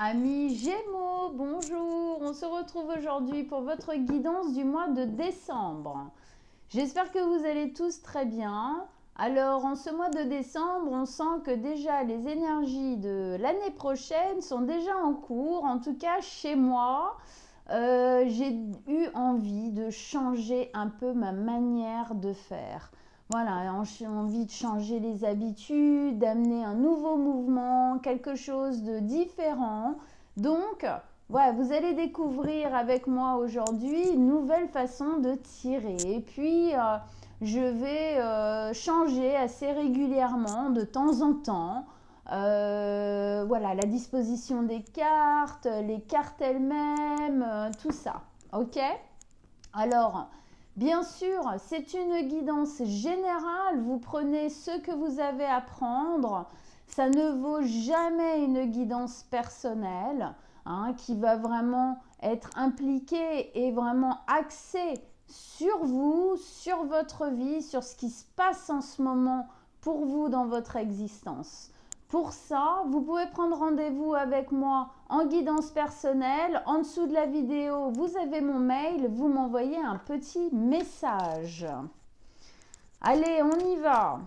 Amis Gémeaux, bonjour. On se retrouve aujourd'hui pour votre guidance du mois de décembre. J'espère que vous allez tous très bien. Alors, en ce mois de décembre, on sent que déjà les énergies de l'année prochaine sont déjà en cours. En tout cas, chez moi, j'ai eu envie de changer un peu ma manière de faire. Voilà, j'ai envie de changer les habitudes, d'amener un nouveau mouvement, quelque chose de différent. Donc, voilà, vous allez découvrir avec moi aujourd'hui une nouvelle façon de tirer. Et puis, je vais changer assez régulièrement, de temps en temps. Voilà, la disposition des cartes, les cartes elles-mêmes, tout ça. Ok? Alors, bien sûr, c'est une guidance générale. Vous prenez ce que vous avez à prendre. Ça ne vaut jamais une guidance personnelle, hein, qui va vraiment être impliquée et vraiment axée sur vous, sur votre vie, sur ce qui se passe en ce moment pour vous dans votre existence. Pour ça, vous pouvez prendre rendez-vous avec moi en guidance personnelle. En dessous de la vidéo, vous avez mon mail. Vous m'envoyez un petit message. Allez, on y va.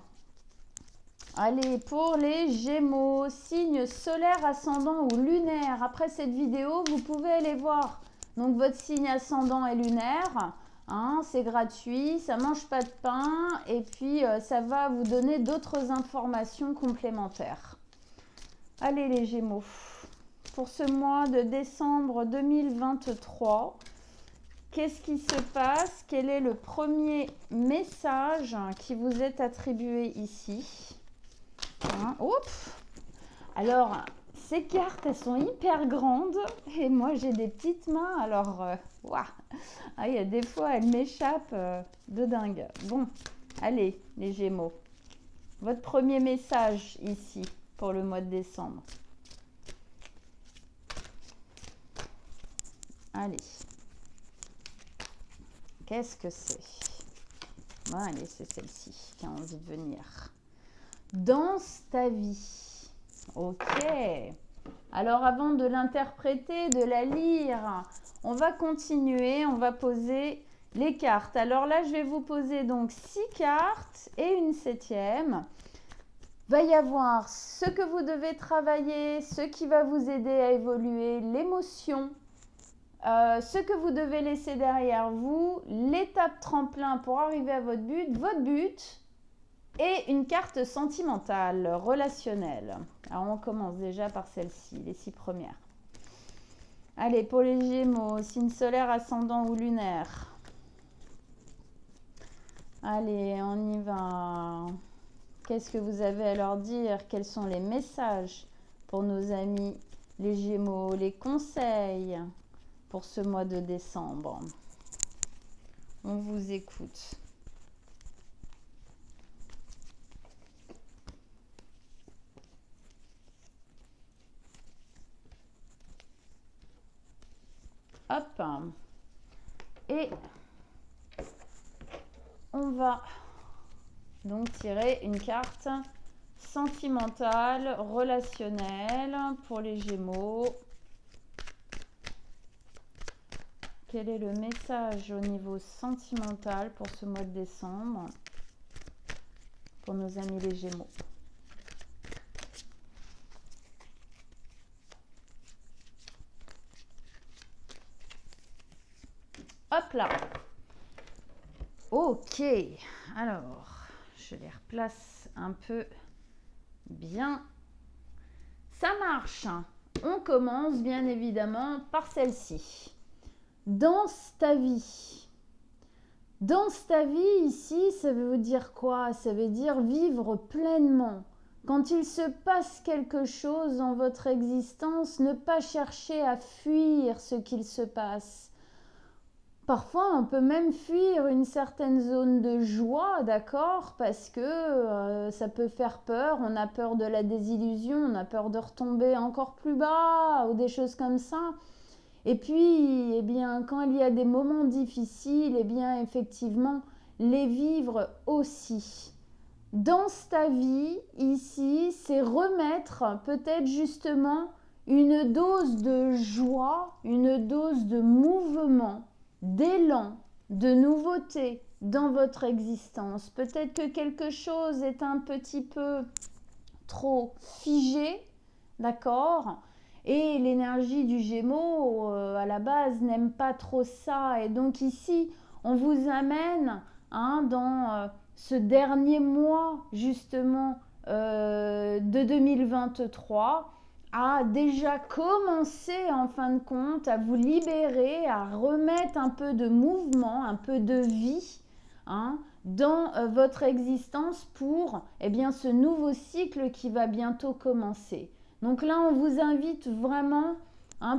Allez, pour les Gémeaux, signe solaire, ascendant ou lunaire. Après cette vidéo, vous pouvez aller voir donc votre signe ascendant et lunaire. Hein, c'est gratuit, ça ne mange pas de pain et puis ça va vous donner d'autres informations complémentaires. Allez les Gémeaux, pour ce mois de décembre 2023, qu'est-ce qui se passe? Quel est le premier message qui vous est attribué ici? Hein, oups. Alors, ces cartes, elles sont hyper grandes et moi j'ai des petites mains, alors waouh. Ah, il y a des fois elles m'échappent de dingue. Bon, allez les Gémeaux, votre premier message ici pour le mois de décembre. Allez, qu'est-ce que c'est? Bon, allez, c'est celle-ci qui a envie de venir. Danse ta vie. Ok. Alors, avant de l'interpréter, de la lire, on va continuer, on va poser les cartes. Alors là, je vais vous poser donc 6 cartes et une 7e. Va y avoir ce que vous devez travailler, ce qui va vous aider à évoluer, l'émotion, ce que vous devez laisser derrière vous, l'étape tremplin pour arriver à votre but et une carte sentimentale, relationnelle. Alors on commence déjà par celle-ci, les 6 premières. Allez, pour les Gémeaux, signe solaire, ascendant ou lunaire. Allez, on y va. Qu'est-ce que vous avez à leur dire? Quels sont les messages pour nos amis les Gémeaux? Les conseils pour ce mois de décembre. On vous écoute. Hop. Et on va donc tirer une carte sentimentale, relationnelle pour les Gémeaux. Quel est le message au niveau sentimental pour ce mois de décembre pour nos amis les Gémeaux? Hop là. Ok. Alors, je les replace un peu bien. Ça marche. On commence bien évidemment par celle-ci. Danse ta vie. Danse ta vie ici, ça veut dire quoi? Ça veut dire vivre pleinement. Quand il se passe quelque chose dans votre existence, ne pas chercher à fuir ce qu'il se passe. Parfois, on peut même fuir une certaine zone de joie, d'accord? Parce que ça peut faire peur, on a peur de la désillusion, on a peur de retomber encore plus bas ou des choses comme ça. Et puis, eh bien, quand il y a des moments difficiles, eh bien, effectivement, les vivre aussi. Danse ta vie, ici, c'est remettre peut-être justement une dose de joie, une dose de mouvement, d'élan, de nouveauté dans votre existence. Peut-être que quelque chose est un petit peu trop figé, d'accord? Et l'énergie du Gémeaux, à la base, n'aime pas trop ça. Et donc ici, on vous amène dans ce dernier mois, justement, de 2023, à déjà commencer, en fin de compte, à vous libérer, à remettre un peu de mouvement, un peu de vie, dans votre existence pour ce nouveau cycle qui va bientôt commencer. Donc là, on vous invite vraiment,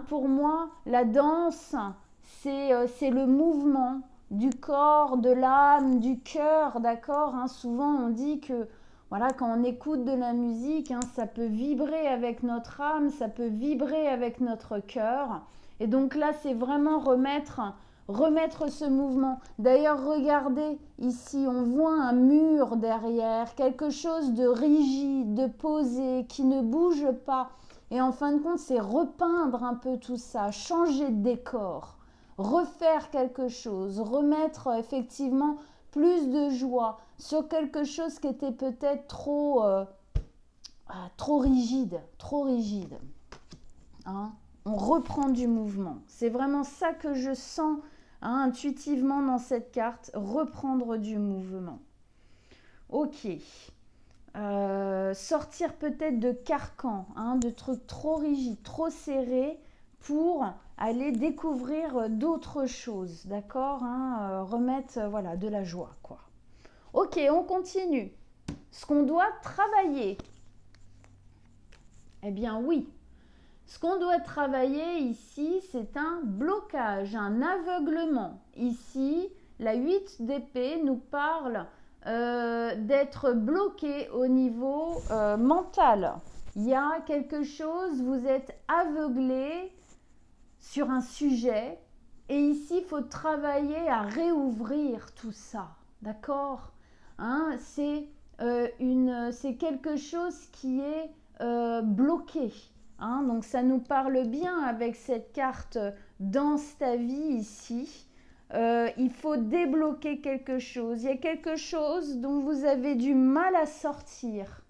pour moi, la danse, c'est le mouvement du corps, de l'âme, du cœur, d'accord? Souvent, on dit que voilà, quand on écoute de la musique, ça peut vibrer avec notre âme, ça peut vibrer avec notre cœur. Et donc là, c'est vraiment remettre ce mouvement. D'ailleurs, regardez ici, on voit un mur derrière, quelque chose de rigide, de posé, qui ne bouge pas. Et en fin de compte, c'est repeindre un peu tout ça, changer de décor, refaire quelque chose, remettre effectivement plus de joie sur quelque chose qui était peut-être trop rigide, trop rigide. On reprend du mouvement. C'est vraiment ça que je sens intuitivement dans cette carte, reprendre du mouvement. Ok. Sortir peut-être de carcans, de trucs trop rigides, trop serrés pour aller découvrir d'autres choses, d'accord? Remettre de la joie, quoi. Ok, on continue. Ce qu'on doit travailler. Eh bien oui. Ce qu'on doit travailler ici, c'est un blocage, un aveuglement. Ici, la 8 d'épée nous parle d'être bloqué au niveau mental. Il y a quelque chose, vous êtes aveuglé sur un sujet et ici, il faut travailler à réouvrir tout ça, d'accord? C'est quelque chose qui est bloqué. Donc ça nous parle bien avec cette carte Danse ta vie ici. Il faut débloquer quelque chose. Il y a quelque chose dont vous avez du mal à sortir,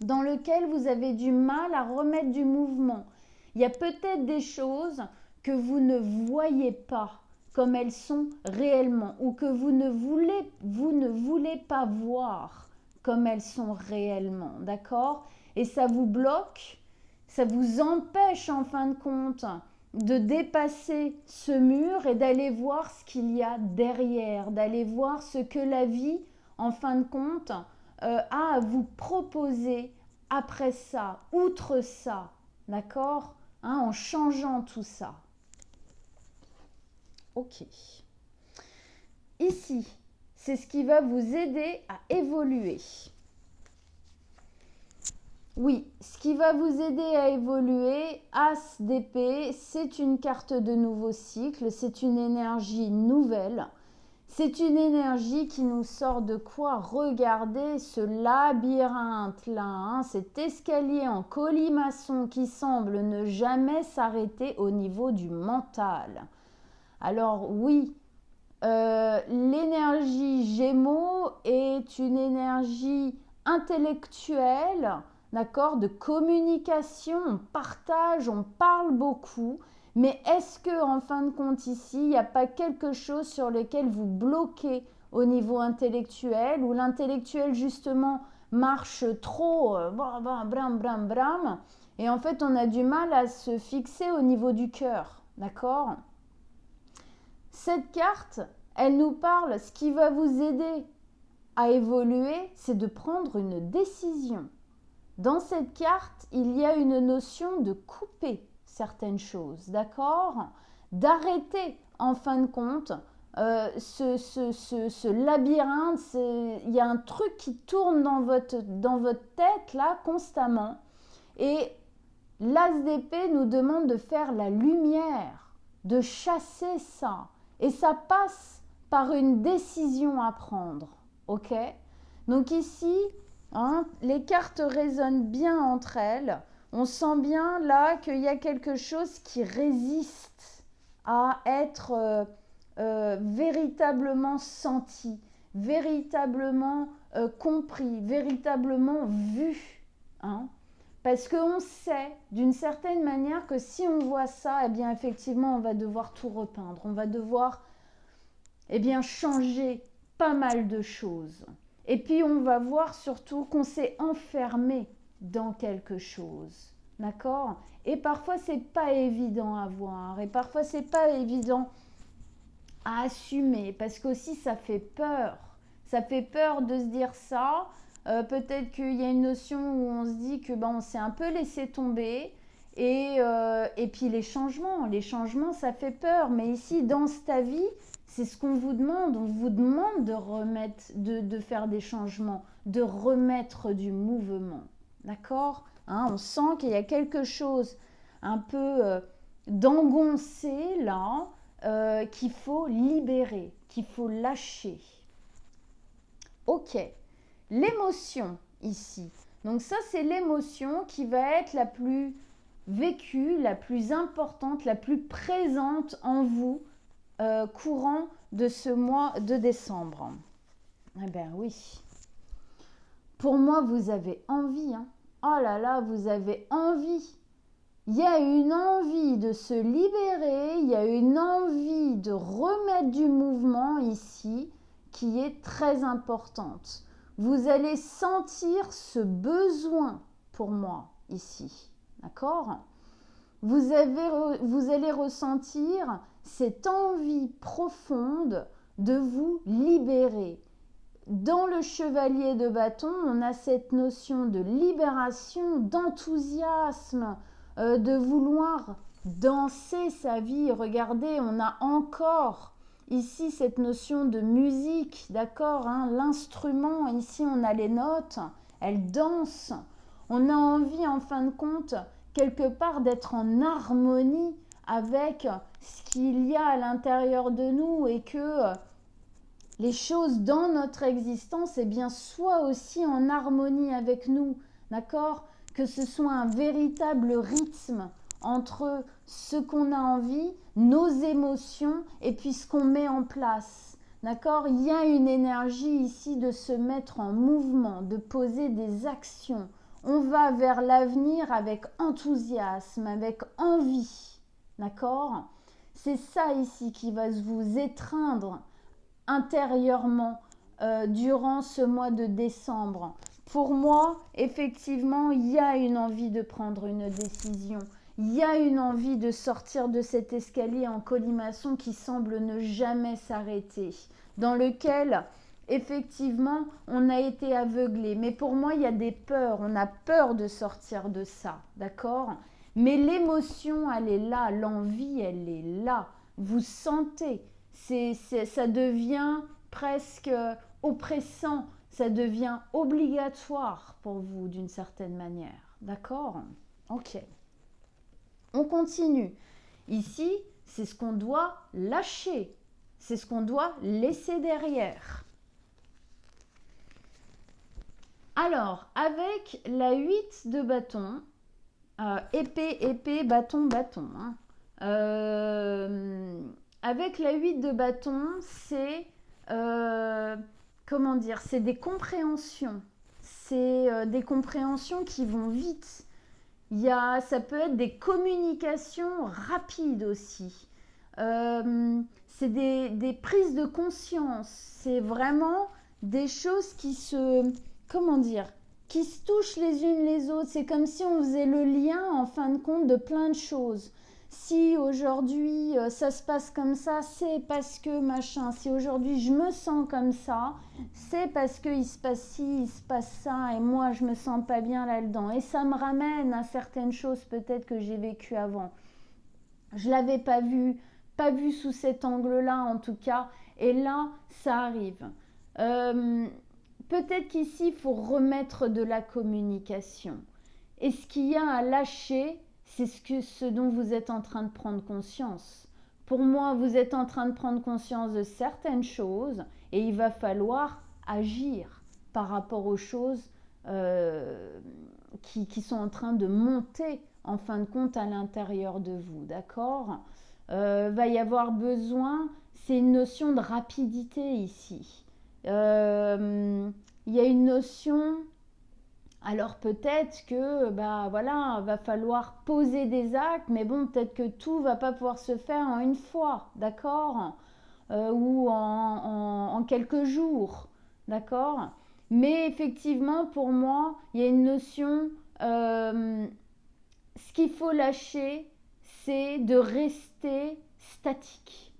dans lequel vous avez du mal à remettre du mouvement. Il y a peut-être des choses que vous ne voyez pas comme elles sont réellement ou que vous ne voulez pas voir comme elles sont réellement, d'accord? Et ça vous bloque, ça vous empêche en fin de compte de dépasser ce mur et d'aller voir ce qu'il y a derrière, d'aller voir ce que la vie, en fin de compte, a à vous proposer après ça, outre ça, d'accord? En changeant tout ça. Ok. Ici, c'est ce qui va vous aider à évoluer. Oui, ce qui va vous aider à évoluer, As d'épée, c'est une carte de nouveau cycle, c'est une énergie nouvelle. C'est une énergie qui nous sort de quoi? Regardez ce labyrinthe-là, cet escalier en colimaçon qui semble ne jamais s'arrêter au niveau du mental. Alors oui, l'énergie Gémeaux est une énergie intellectuelle, d'accord, de communication, on partage, on parle beaucoup. Mais est-ce que, en fin de compte, ici, il n'y a pas quelque chose sur lequel vous bloquez au niveau intellectuel, où l'intellectuel, justement, marche trop, bram, bram, bram, et en fait, on a du mal à se fixer au niveau du cœur, d'accord? Cette carte, elle nous parle, ce qui va vous aider à évoluer, c'est de prendre une décision. Dans cette carte, il y a une notion de couper certaines choses, d'accord? D'arrêter, en fin de compte, ce labyrinthe. Il y a un truc qui tourne dans votre tête, là, constamment. Et l'As d'épée nous demande de faire la lumière, de chasser ça. Et ça passe par une décision à prendre, ok? Donc ici, les cartes résonnent bien entre elles. On sent bien là qu'il y a quelque chose qui résiste à être véritablement senti, véritablement compris, véritablement vu. Hein. Parce qu'on sait d'une certaine manière que si on voit ça, eh bien effectivement on va devoir tout repeindre, on va devoir changer pas mal de choses. Et puis on va voir surtout qu'on s'est enfermé dans quelque chose. D'accord? Et parfois c'est pas évident à voir. Et parfois c'est pas évident à assumer. Parce qu'aussi ça fait peur. Ça fait peur de se dire ça. Peut-être qu'il y a une notion où on se dit que on s'est un peu laissé tomber. Et puis les changements, ça fait peur. Mais ici, dans ta vie, c'est ce qu'on vous demande. On vous demande de remettre, de faire des changements, de remettre du mouvement. D'accord? Hein, on sent qu'il y a quelque chose un peu d'engoncé là, qu'il faut libérer, qu'il faut lâcher. Ok. L'émotion ici. Donc ça, c'est l'émotion qui va être la plus vécue, la plus importante, la plus présente en vous courant de ce mois de décembre. Eh bien oui. Pour moi, vous avez envie. Hein. Oh là là, vous avez envie. Il y a une envie de se libérer, il y a une envie de remettre du mouvement ici qui est très importante. Vous allez sentir ce besoin pour moi ici. D'accord ? Vous allez ressentir cette envie profonde de vous libérer. Dans le chevalier de bâton, on a cette notion de libération, d'enthousiasme, de vouloir danser sa vie. Regardez, on a encore ici cette notion de musique, d'accord, hein, l'instrument, ici on a les notes, elles dansent. On a envie en fin de compte quelque part d'être en harmonie avec ce qu'il y a à l'intérieur de nous et que les choses dans notre existence soient aussi en harmonie avec nous, d'accord ? Que ce soit un véritable rythme entre ce qu'on a envie, nos émotions et puis ce qu'on met en place. D'accord ? Il y a une énergie ici de se mettre en mouvement, de poser des actions. On va vers l'avenir avec enthousiasme, avec envie. D'accord ? C'est ça ici qui va vous étreindre intérieurement durant ce mois de décembre. Pour moi, effectivement, il y a une envie de prendre une décision. Il y a une envie de sortir de cet escalier en colimaçon qui semble ne jamais s'arrêter, dans lequel, effectivement, on a été aveuglé. Mais pour moi, il y a des peurs. On a peur de sortir de ça, d'accord ? Mais l'émotion, elle est là. L'envie, elle est là. Vous sentez. Ça devient presque oppressant, ça devient obligatoire pour vous d'une certaine manière. D'accord ? Ok. On continue. Ici, c'est ce qu'on doit lâcher, c'est ce qu'on doit laisser derrière. Alors, avec la 8 de bâton, épée, épée, bâton, bâton, hein, avec la 8 de bâton, c'est c'est des compréhensions. C'est des compréhensions qui vont vite. Ça peut être des communications rapides aussi. C'est des prises de conscience. C'est vraiment des choses qui qui se touchent les unes les autres. C'est comme si on faisait le lien en fin de compte de plein de choses. Si aujourd'hui ça se passe comme ça, c'est parce que machin. Si aujourd'hui je me sens comme ça, c'est parce qu'il se passe ci, il se passe ça, et moi je me sens pas bien là-dedans. Et ça me ramène à certaines choses peut-être que j'ai vécues avant. Je l'avais pas vu sous cet angle-là en tout cas. Et là, ça arrive. Peut-être qu'ici, il faut remettre de la communication. Et ce qu'il y a à lâcher, c'est ce dont vous êtes en train de prendre conscience. Pour moi, vous êtes en train de prendre conscience de certaines choses et il va falloir agir par rapport aux choses qui sont en train de monter en fin de compte à l'intérieur de vous, d'accord? Va y avoir besoin, c'est une notion de rapidité ici. Il y a une notion, alors peut-être que, bah voilà, va falloir poser des actes, mais bon, peut-être que tout va pas pouvoir se faire en une fois, d'accord? Ou en quelques jours, d'accord? Mais effectivement, pour moi, il y a une notion, ce qu'il faut lâcher, c'est de rester statique.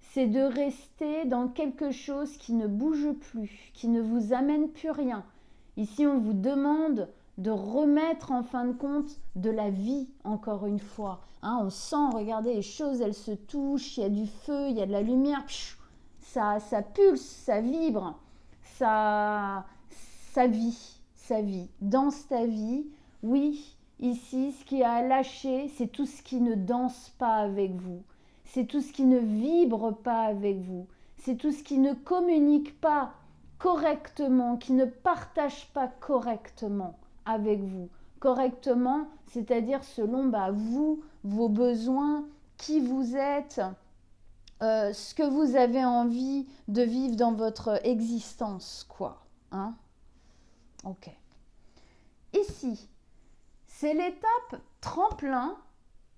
C'est de rester dans quelque chose qui ne bouge plus, qui ne vous amène plus rien. Ici, on vous demande de remettre en fin de compte de la vie, encore une fois. Hein, on sent, regardez, les choses, elles se touchent, il y a du feu, il y a de la lumière, ça pulse, ça vibre, ça vit. Danse ta vie, oui, ici, ce qui a à lâcher, c'est tout ce qui ne danse pas avec vous. C'est tout ce qui ne vibre pas avec vous. C'est tout ce qui ne communique pas correctement, qui ne partage pas correctement avec vous. Correctement, c'est-à-dire selon vous, vos besoins, qui vous êtes, ce que vous avez envie de vivre dans votre existence, quoi. Hein? Ok. Ici, c'est l'étape tremplin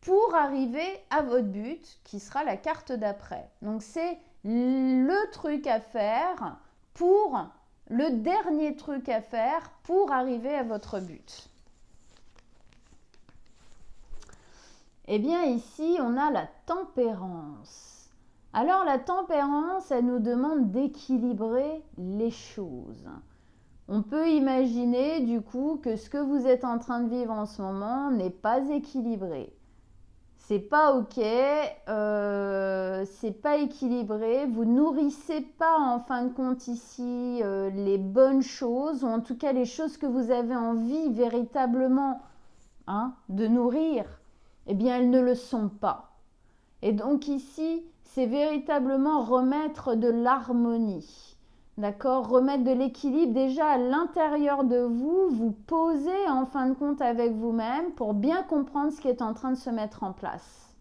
pour arriver à votre but, qui sera la carte d'après. Donc, c'est le truc à faire pour, le dernier truc à faire pour arriver à votre but. Eh bien, ici, on a la tempérance. Alors, la tempérance, elle nous demande d'équilibrer les choses. On peut imaginer, du coup, que ce que vous êtes en train de vivre en ce moment n'est pas équilibré. C'est pas ok, c'est pas équilibré, vous nourrissez pas en fin de compte ici les bonnes choses, ou en tout cas les choses que vous avez envie véritablement de nourrir, eh bien elles ne le sont pas. Et donc ici, c'est véritablement remettre de l'harmonie. D'accord? Remettre de l'équilibre déjà à l'intérieur de vous, vous poser en fin de compte avec vous-même pour bien comprendre ce qui est en train de se mettre en place.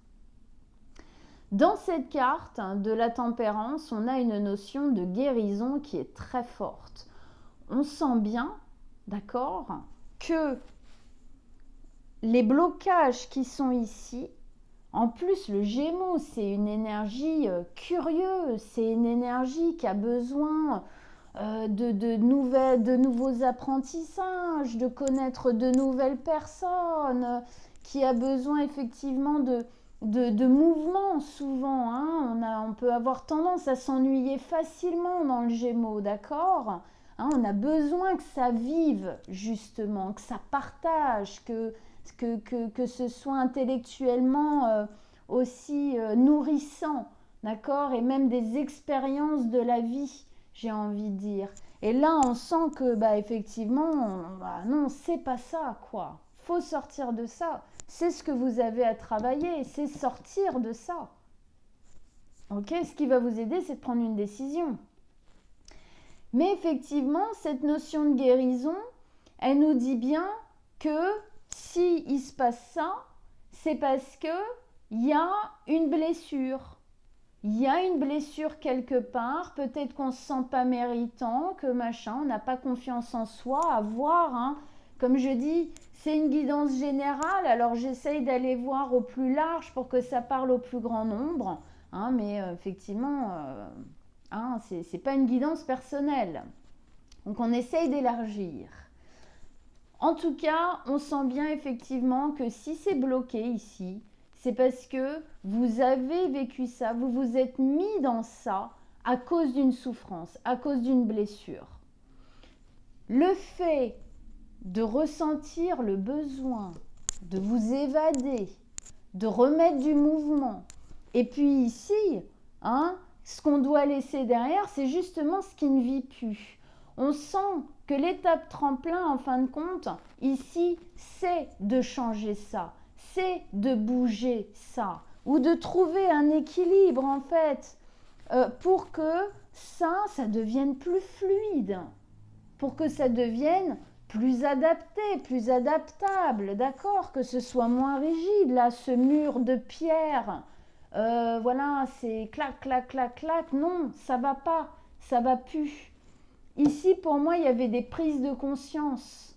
Dans cette carte de la tempérance, on a une notion de guérison qui est très forte. On sent bien, d'accord, que les blocages qui sont ici, en plus le Gémeaux, c'est une énergie curieuse, c'est une énergie qui a besoin de nouveaux apprentissages, de connaître de nouvelles personnes, qui a besoin effectivement de mouvements souvent. On peut avoir tendance à s'ennuyer facilement dans le Gémeaux, d'accord? On a besoin que ça vive justement, que ça partage, que ce soit intellectuellement aussi nourrissant, d'accord? Et même des expériences de la vie, j'ai envie de dire. Et là, on sent que, effectivement, non, c'est pas ça, quoi. Faut sortir de ça. C'est ce que vous avez à travailler, c'est sortir de ça. Ok? Ce qui va vous aider, c'est de prendre une décision. Mais effectivement, cette notion de guérison, elle nous dit bien que si il se passe ça, c'est parce que il y a une blessure. Il y a une blessure quelque part, peut-être qu'on ne se sent pas méritant, que machin, on n'a pas confiance en soi, à voir. Comme je dis, c'est une guidance générale, alors j'essaye d'aller voir au plus large pour que ça parle au plus grand nombre. Mais effectivement, c'est pas une guidance personnelle. Donc on essaye d'élargir. En tout cas, on sent bien effectivement que si c'est bloqué ici, c'est parce que vous avez vécu ça, vous vous êtes mis dans ça à cause d'une souffrance, à cause d'une blessure. Le fait de ressentir le besoin de vous évader, de remettre du mouvement, et puis ici, ce qu'on doit laisser derrière, c'est justement ce qui ne vit plus. On sent que l'étape tremplin, en fin de compte, ici, c'est de changer ça, c'est de bouger ça, ou de trouver un équilibre, en fait, pour que ça devienne plus fluide, pour que ça devienne plus adapté, plus adaptable, d'accord? Que ce soit moins rigide, là, ce mur de pierre, voilà, c'est clac, clac, clac, clac. Non, ça va pas, ça va plus. Ici, pour moi, il y avait des prises de conscience.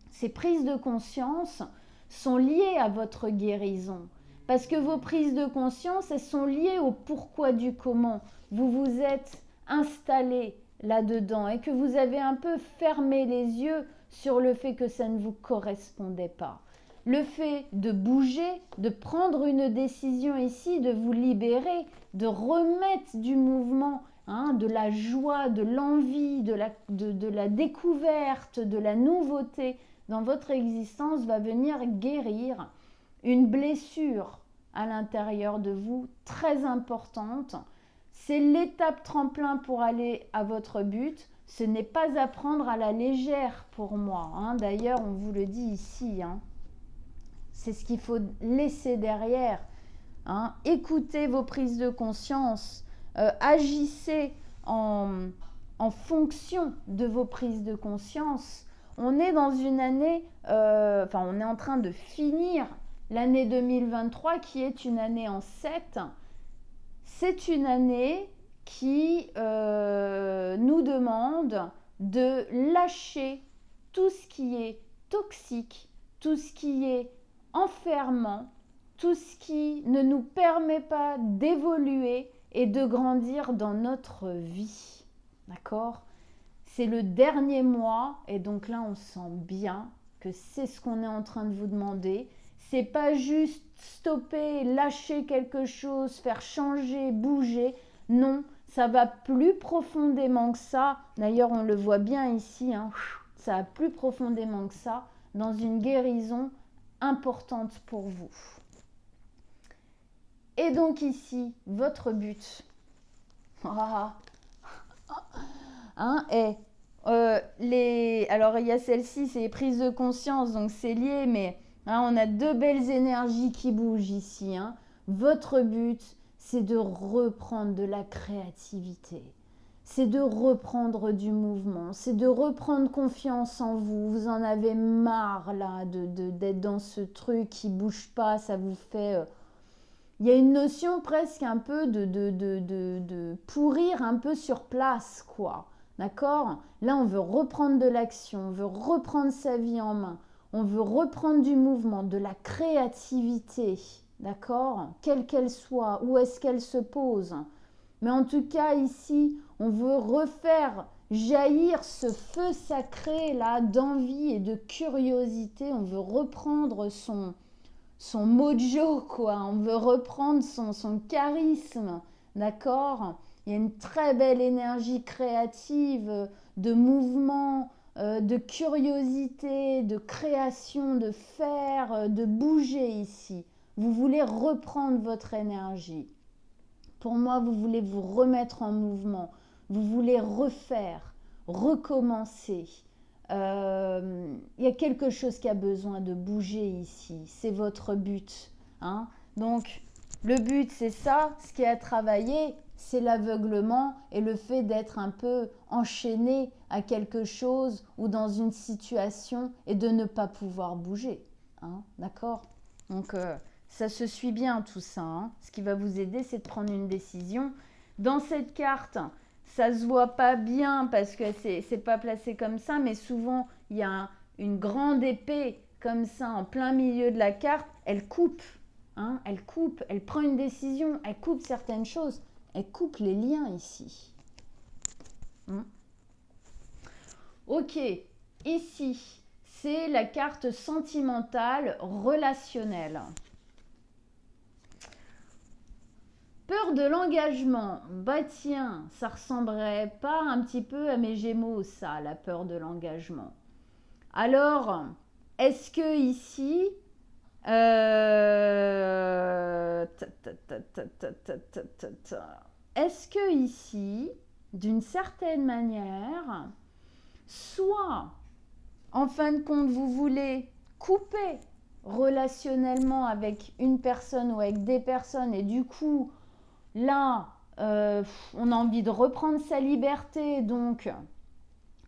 Ces prises de conscience sont liées à votre guérison. Parce que vos prises de conscience, elles sont liées au pourquoi du comment. Vous vous êtes installé là-dedans et que vous avez un peu fermé les yeux sur le fait que ça ne vous correspondait pas. Le fait de bouger, de prendre une décision ici, de vous libérer, de remettre du mouvement, de la joie, de l'envie, de la découverte, de la nouveauté dans votre existence va venir guérir une blessure à l'intérieur de vous très importante. C'est l'étape tremplin pour aller à votre but. Ce n'est pas à prendre à la légère pour moi. D'ailleurs, on vous le dit ici. C'est ce qu'il faut laisser derrière. Écoutez vos prises de conscience. Agissez en fonction de vos prises de conscience. On est dans une année, on est en train de finir l'année 2023 qui est une année en 7. C'est une année qui nous demande de lâcher tout ce qui est toxique, tout ce qui est enfermant, tout ce qui ne nous permet pas d'évoluer et de grandir dans notre vie. D'accord ? C'est le dernier mois et donc là on sent bien que c'est ce qu'on est en train de vous demander. C'est pas juste stopper, lâcher quelque chose, faire changer, bouger. Non, ça va plus profondément que ça. D'ailleurs, on le voit bien ici. Ça va plus profondément que ça dans une guérison importante pour vous. Et donc ici, votre but. Alors il y a celle-ci, c'est les prises de conscience, donc c'est lié, mais on a deux belles énergies qui bougent ici. Votre but, c'est de reprendre de la créativité, c'est de reprendre du mouvement, c'est de reprendre confiance en vous. Vous en avez marre là d'être dans ce truc qui bouge pas, ça vous fait... Il y a une notion presque un peu de pourrir un peu sur place, quoi. D'accord ? Là, on veut reprendre de l'action, on veut reprendre sa vie en main, on veut reprendre du mouvement, de la créativité. D'accord ? Quelle qu'elle soit, où est-ce qu'elle se pose. Mais en tout cas, ici, on veut refaire jaillir ce feu sacré là d'envie et de curiosité. On veut reprendre son mojo, quoi. On veut reprendre son charisme, d'accord ? Il y a une très belle énergie créative, de mouvement, de curiosité, de création, de faire, de bouger ici. Vous voulez reprendre votre énergie. Pour moi, vous voulez vous remettre en mouvement. Vous voulez refaire, recommencer. Il y a quelque chose qui a besoin de bouger ici. C'est votre but. Donc, le but, c'est ça. Ce qui est à travailler, c'est l'aveuglement et le fait d'être un peu enchaîné à quelque chose ou dans une situation et de ne pas pouvoir bouger. D'accord ? Donc, ça se suit bien tout ça. Ce qui va vous aider, c'est de prendre une décision. Dans cette carte, ça se voit pas bien parce que c'est pas placé comme ça, mais souvent il y a une grande épée comme ça en plein milieu de la carte. Elle coupe, elle coupe, elle prend une décision, elle coupe certaines choses, elle coupe les liens ici. Ok, ici c'est la carte sentimentale relationnelle. Peur de l'engagement, bah tiens, ça ressemblerait pas un petit peu à mes Gémeaux, ça, la peur de l'engagement. Alors, est-ce que ici, est-ce que ici, d'une certaine manière, soit, en fin de compte, vous voulez couper relationnellement avec une personne ou avec des personnes et du coup, là, on a envie de reprendre sa liberté, donc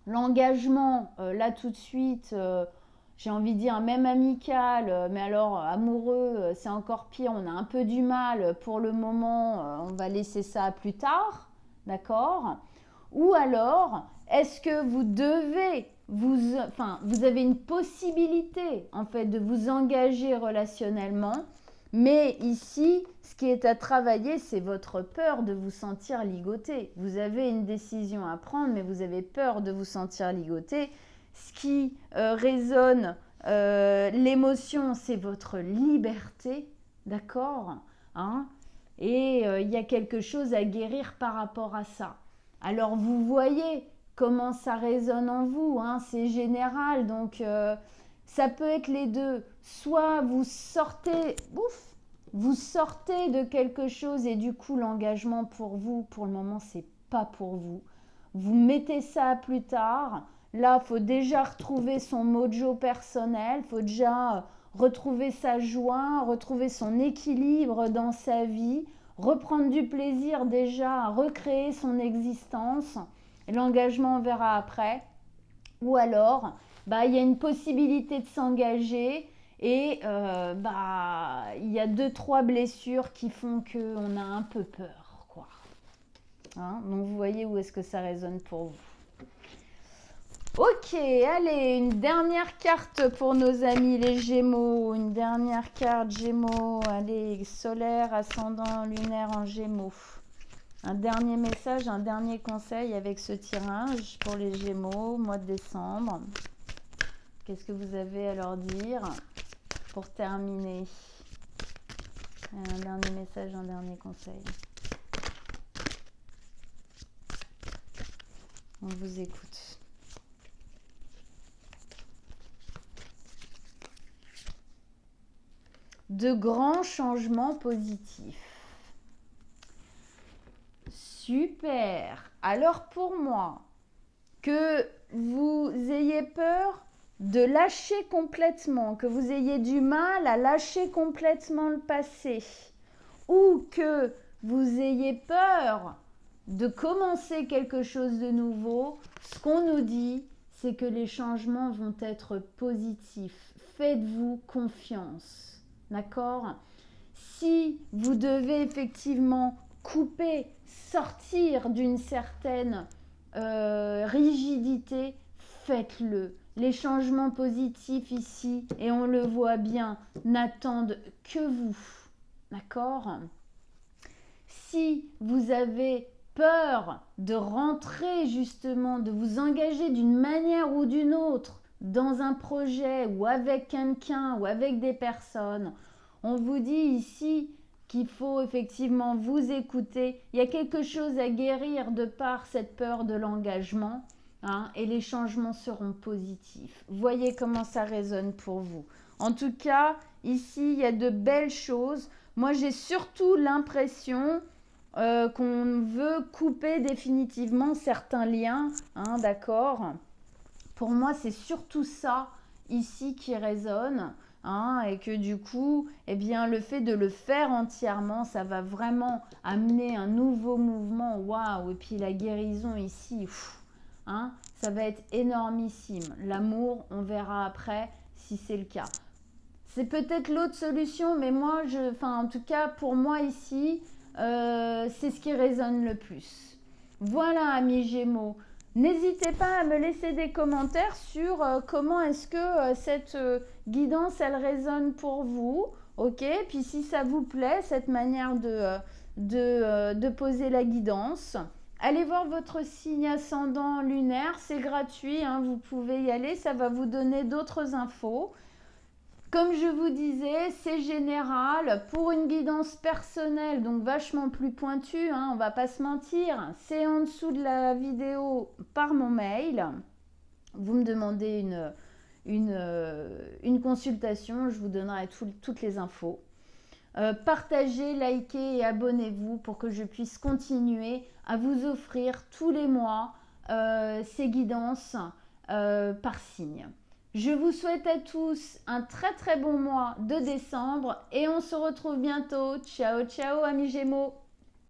L'engagement, là tout de suite, j'ai envie de dire même amical, mais alors amoureux, c'est encore pire, on a un peu du mal pour le moment, on va laisser ça plus tard, d'accord? Ou alors, est-ce que vous devez vous avez une possibilité en fait de vous engager relationnellement, mais ici, ce qui est à travailler, c'est votre peur de vous sentir ligoté. Vous avez une décision à prendre, mais vous avez peur de vous sentir ligoté. Ce qui résonne, l'émotion, c'est votre liberté, d'accord, hein? Et il y a quelque chose à guérir par rapport à ça. Alors vous voyez comment ça résonne en vous, hein, c'est général, donc ça peut être les deux. Soit vous sortez, vous sortez de quelque chose et du coup l'engagement pour vous, pour le moment, c'est pas pour vous. Vous mettez ça plus tard. Là, il faut déjà retrouver son mojo personnel, il faut déjà retrouver sa joie, retrouver son équilibre dans sa vie, reprendre du plaisir déjà à recréer son existence. L'engagement, on verra après. Ou alors, il y a une possibilité de s'engager et il y a 2-3 blessures qui font qu'on a un peu peur, quoi. Hein, donc, vous voyez où est-ce que ça résonne pour vous. Ok, allez, une dernière carte pour nos amis les Gémeaux. Une dernière carte Gémeaux. Allez, solaire, ascendant, lunaire en Gémeaux. Un dernier message, un dernier conseil avec ce tirage pour les Gémeaux, mois de décembre. Qu'est-ce que vous avez à leur dire pour terminer? Un dernier message, un dernier conseil. On vous écoute. De grands changements positifs. Super. Alors pour moi, que vous ayez peur de lâcher complètement, que vous ayez du mal à lâcher complètement le passé, ou que vous ayez peur de commencer quelque chose de nouveau, ce qu'on nous dit, c'est que les changements vont être positifs. Faites-vous confiance. D'accord? Si vous devez effectivement couper, sortir d'une certaine rigidité, faites-le. Les changements positifs ici, et on le voit bien, n'attendent que vous. D'accord? Si vous avez peur de rentrer justement, de vous engager d'une manière ou d'une autre dans un projet ou avec quelqu'un ou avec des personnes, on vous dit ici qu'il faut effectivement vous écouter. Il y a quelque chose à guérir de par cette peur de l'engagement, hein, et les changements seront positifs. Voyez comment ça résonne pour vous. En tout cas, ici, il y a de belles choses. Moi, j'ai surtout l'impression qu'on veut couper définitivement certains liens, hein, d'accord? Pour moi, c'est surtout ça ici qui résonne. Hein, et que du coup, eh bien, le fait de le faire entièrement, ça va vraiment amener un nouveau mouvement. Waouh! Et puis la guérison ici, hein, ça va être énormissime. L'amour, on verra après si c'est le cas. C'est peut-être l'autre solution, mais moi, en tout cas, pour moi ici, c'est ce qui résonne le plus. Voilà, amis Gémeaux. N'hésitez pas à me laisser des commentaires sur comment est-ce que cette guidance, elle résonne pour vous. Ok, puis si ça vous plaît, cette manière de poser la guidance. Allez voir votre signe ascendant lunaire, c'est gratuit, hein, vous pouvez y aller, ça va vous donner d'autres infos. Comme je vous disais, c'est général. Pour une guidance personnelle, donc vachement plus pointue, hein, on ne va pas se mentir, c'est en dessous de la vidéo par mon mail. Vous me demandez une consultation, je vous donnerai toutes les infos. Partagez, likez et abonnez-vous pour que je puisse continuer à vous offrir tous les mois ces guidances par signe. Je vous souhaite à tous un très très bon mois de décembre et on se retrouve bientôt. Ciao ciao amis Gémeaux.